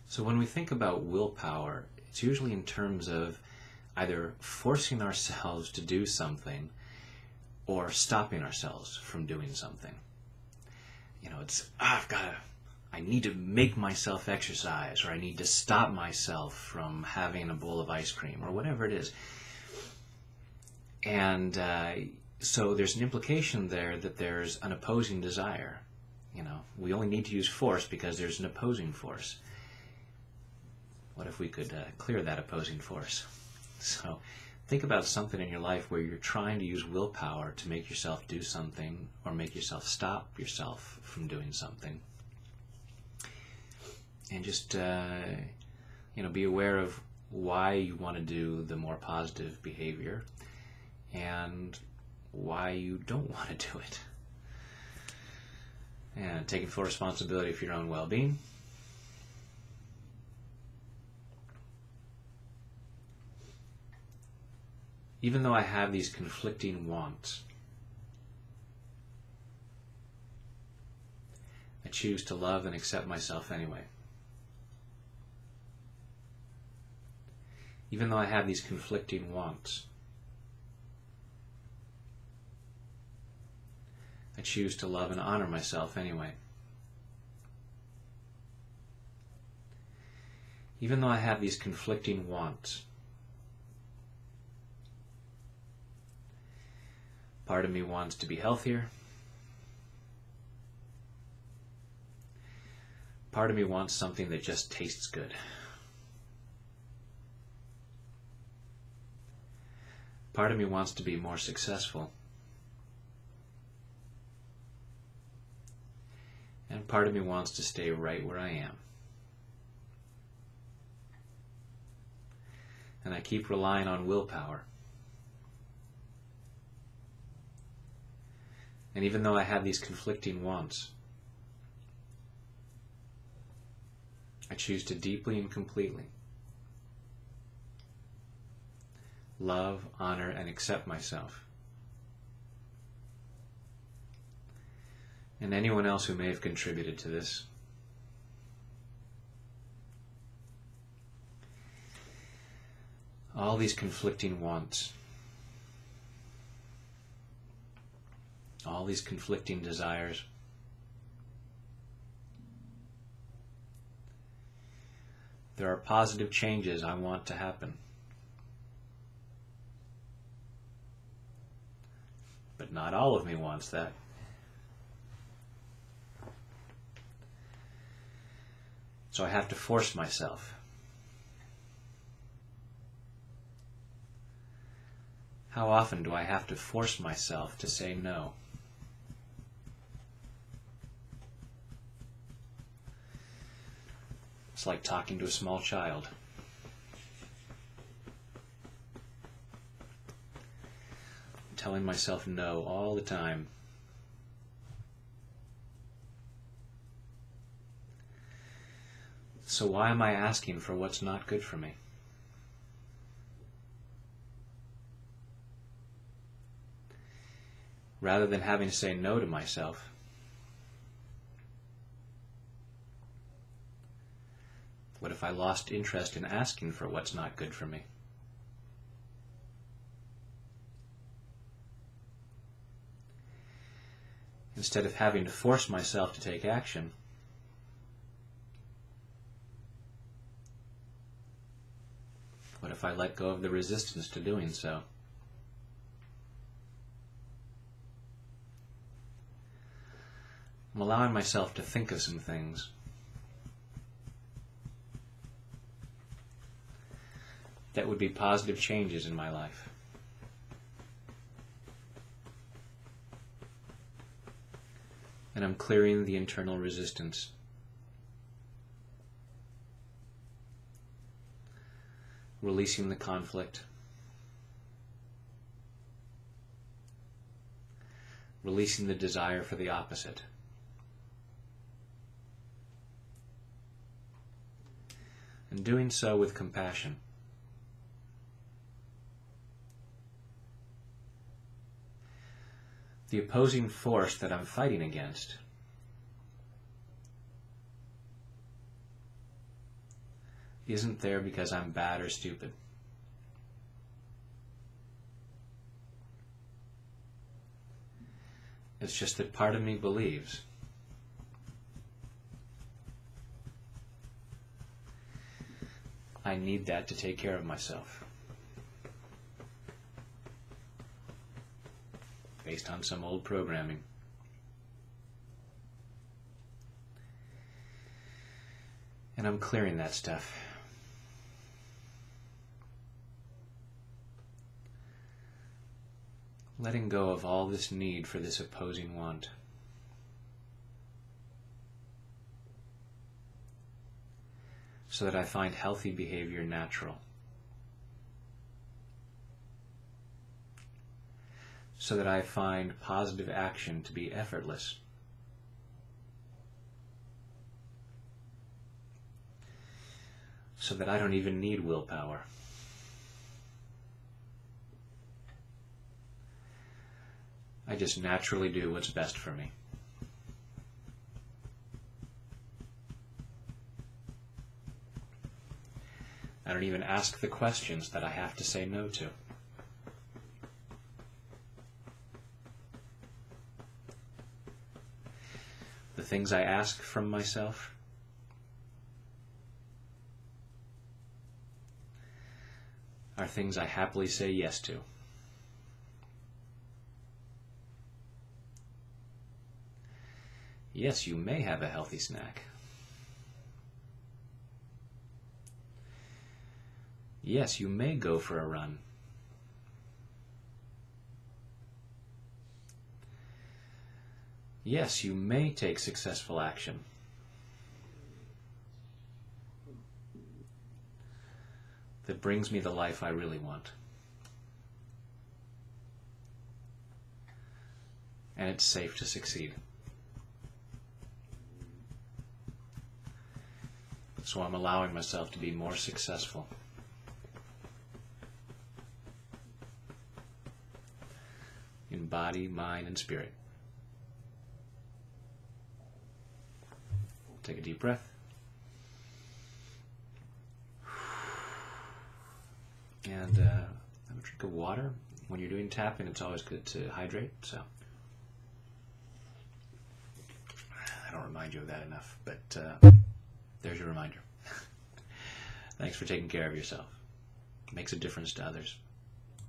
So when we think about willpower, it's usually in terms of either forcing ourselves to do something or stopping ourselves from doing something. You know, it's, I need to make myself exercise, or I need to stop myself from having a bowl of ice cream, or whatever it is. And so there's an implication there that there's an opposing desire. You know, we only need to use force because there's an opposing force. What if we could clear that opposing force? So think about something in your life where you're trying to use willpower to make yourself do something, or make yourself stop yourself from doing something. And just, be aware of why you want to do the more positive behavior and why you don't want to do it. And taking full responsibility for your own well-being. Even though I have these conflicting wants, I choose to love and accept myself anyway. Even though I have these conflicting wants, I choose to love and honor myself anyway. Even though I have these conflicting wants, part of me wants to be healthier. Part of me wants something that just tastes good. Part of me wants to be more successful. And part of me wants to stay right where I am. And I keep relying on willpower. And even though I have these conflicting wants, I choose to deeply and completely love, honor, and accept myself. And anyone else who may have contributed to this. All these conflicting wants, all these conflicting desires, there are positive changes I want to happen. But not all of me wants that. So I have to force myself. How often do I have to force myself to say no? It's like talking to a small child. I'm telling myself no all the time. So why am I asking for what's not good for me? Rather than having to say no to myself, what if I lost interest in asking for what's not good for me? Instead of having to force myself to take action, what if I let go of the resistance to doing so? I'm allowing myself to think of some things that would be positive changes in my life. And I'm clearing the internal resistance. Releasing the conflict. Releasing the desire for the opposite. And doing so with compassion. The opposing force that I'm fighting against isn't there because I'm bad or stupid. It's just that part of me believes I need that to take care of myself, based on some old programming. And I'm clearing that stuff. Letting go of all this need for this opposing want. So that I find healthy behavior natural. So that I find positive action to be effortless. So that I don't even need willpower. I just naturally do what's best for me. I don't even ask the questions that I have to say no to. The things I ask from myself are things I happily say yes to. Yes, you may have a healthy snack. Yes, you may go for a run. Yes, you may take successful action. That brings me the life I really want. And it's safe to succeed. So I'm allowing myself to be more successful. In body, mind, and spirit. Take a deep breath. And have a drink of water. When you're doing tapping, it's always good to hydrate. So I don't remind you of that enough, but there's your reminder. Thanks for taking care of yourself. It makes a difference to others.